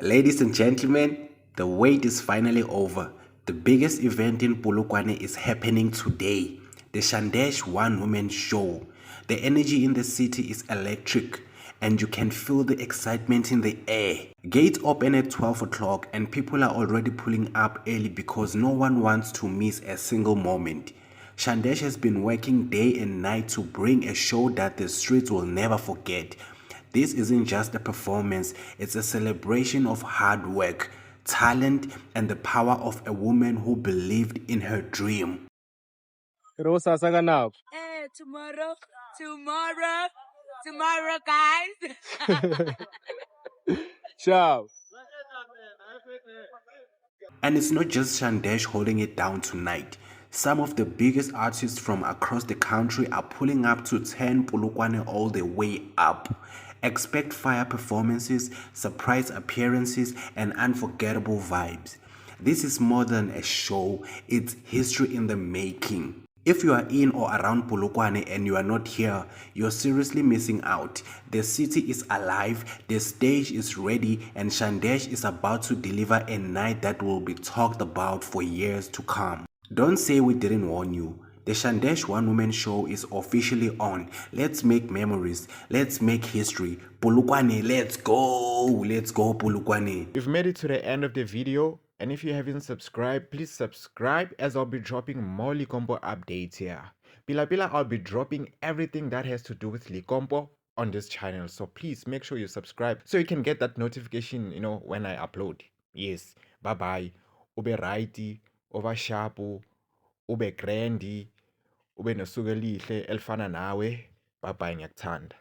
Ladies and gentlemen, the wait is finally over. The biggest event in Polokwane is happening today. The Shandesh One Woman Show. The energy in the city is electric and you can feel the excitement in the air. Gates open at 12 o'clock and people are already pulling up early because no one wants to miss a single moment. Shandesh has been working day and night to bring a show that the streets will never forget. This isn't just a performance, it's a celebration of hard work, talent, and the power of a woman who believed in her dream. Tomorrow, guys. Ciao. And it's not just Shandesh holding it down tonight. Some of the biggest artists from across the country are pulling up to turn Polokwane all the way up. Expect fire performances, surprise appearances, and unforgettable vibes. This is more than a show, it's history in the making. If you are in or around Polokwane and you are not here, you're seriously missing out. The city is alive, the stage is ready, and Shandesh is about to deliver a night that will be talked about for years to come. Don't say we didn't warn you. The Shandesh One Woman Show is officially on. Let's make memories. Let's make history. Polokwane, let's go. Let's go, Polokwane. You've made it to the end of the video, and if you haven't subscribed, please subscribe as I'll be dropping more Likompo updates here. Pila, I'll be dropping everything that has to do with Likompo on this channel, so please make sure you subscribe so you can get that notification, when I upload. Yes, bye bye. Ube righty, over sharpu, ube grandy, ube nosuku elihle elifana nawe. Bye bye, ngiyakuthanda.